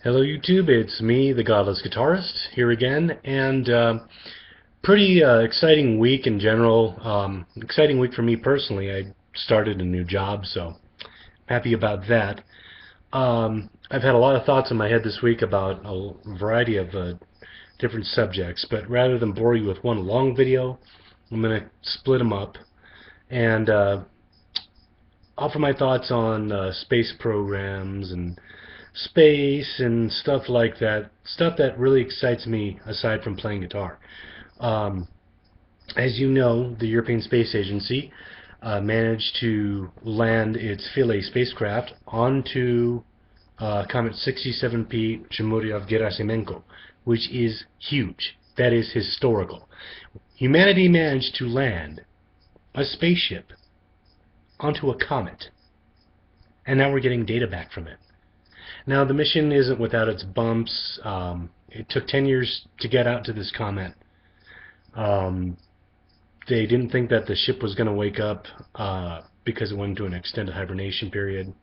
Hello YouTube, it's me, the Godless Guitarist, here again, and pretty exciting week in general. Exciting week for me personally. I started a new job, so happy about that. I've had a lot of thoughts in my head this week about a variety of different subjects, but rather than bore you with one long video, I'm going to split them up and offer my thoughts on space programs and space and stuff like that. Stuff that really excites me aside from playing guitar. Um, as you know, the European Space Agency managed to land its Philae spacecraft onto Comet 67P Churyumov-Gerasimenko, which is huge. That is historical. Humanity managed to land a spaceship onto a comet, and now we're getting data back from it. Now, the mission isn't without its bumps. It took 10 years to get out to this comet. They didn't think that the ship was going to wake up because it went into an extended hibernation period.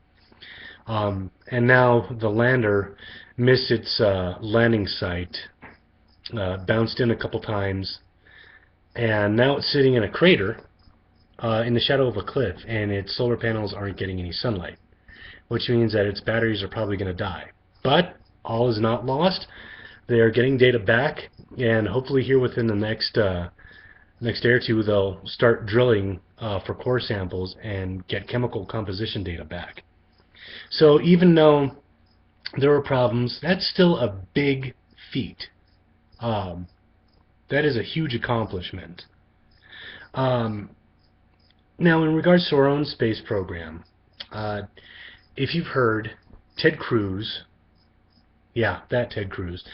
And now the lander missed its landing site, bounced in a couple times, and now it's sitting in a crater in the shadow of a cliff, and its solar panels aren't getting any sunlight, which means that its batteries are probably going to die. But all is not lost. They are getting data back, and hopefully here within the next day or two they'll start drilling for core samples and get chemical composition data back. So even though there were problems, that's still a big feat. That is a huge accomplishment. Now, in regards to our own space program, if you've heard, Ted Cruz, yeah, that Ted Cruz,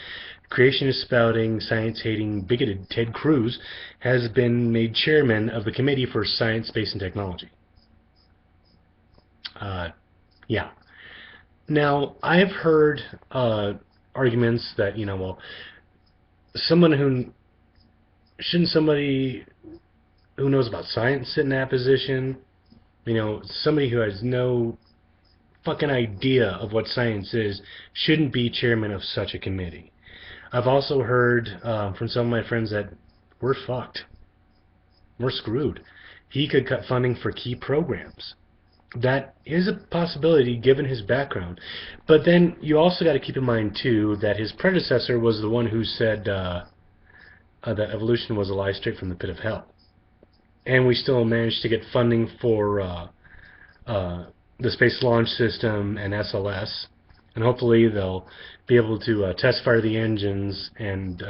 creationist spouting, science-hating, bigoted Ted Cruz, has been made chairman of the Committee for Science, Space, and Technology. Yeah. Now, I've heard arguments that, well, shouldn't somebody who knows about science sit in that position? Somebody who has no fucking idea of what science is shouldn't be chairman of such a committee. I've also heard from some of my friends that we're fucked. We're screwed. He could cut funding for key programs. That is a possibility given his background. But then you also got to keep in mind, too, that his predecessor was the one who said that evolution was a lie straight from the pit of hell. And we still managed to get funding for the Space Launch System and SLS, and hopefully they'll be able to test fire the engines and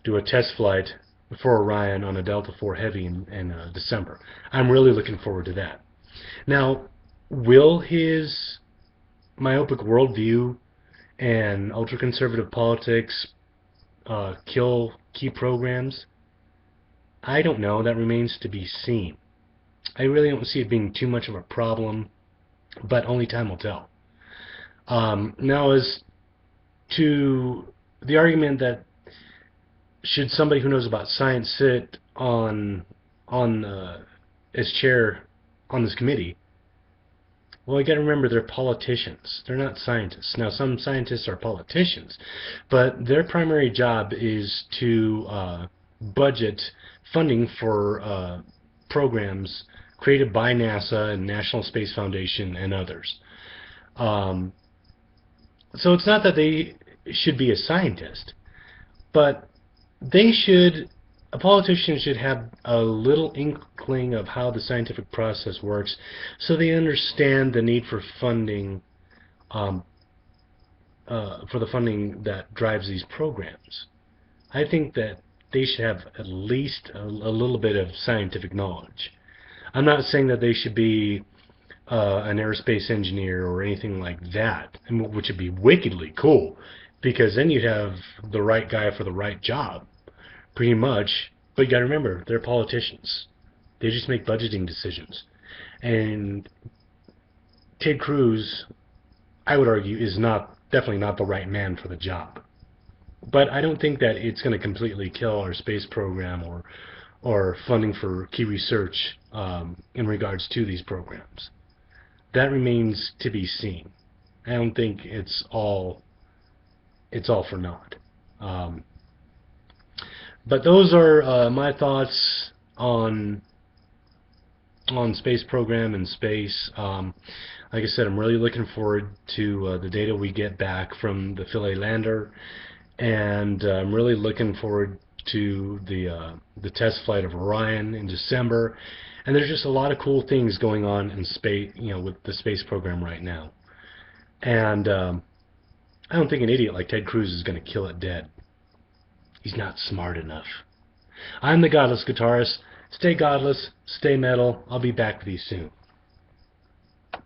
do a test flight for Orion on a Delta IV Heavy in December. I'm really looking forward to that. Now, will his myopic worldview and ultra-conservative politics kill key programs? I don't know. That remains to be seen. I really don't see it being too much of a problem, but only time will tell. Now, as to the argument that should somebody who knows about science sit as chair on this committee, well, you got to remember they're politicians. They're not scientists. Now, some scientists are politicians, but their primary job is to budget funding for programs created by NASA and National Space Foundation and others. So it's not that they should be a scientist, but a politician should have a little inkling of how the scientific process works so they understand the need for funding, for the funding that drives these programs. I think that they should have at least a little bit of scientific knowledge. I'm not saying that they should be an aerospace engineer or anything like that, which would be wickedly cool, because then you'd have the right guy for the right job, pretty much. But you got to remember, they're politicians. They just make budgeting decisions. And Ted Cruz, I would argue, is definitely not the right man for the job. But I don't think that it's going to completely kill our space program or funding for key research in regards to these programs. That remains to be seen. I don't think it's all it's all for naught. But those are my thoughts on space program and space. Like I said, I'm really looking forward to the data we get back from the Philae lander, and I'm really looking forward to the test flight of Orion in December. And there's just a lot of cool things going on in space, with the space program right now. And I don't think an idiot like Ted Cruz is going to kill it dead. He's not smart enough. I'm the Godless Guitarist. Stay godless, stay metal. I'll be back with you soon.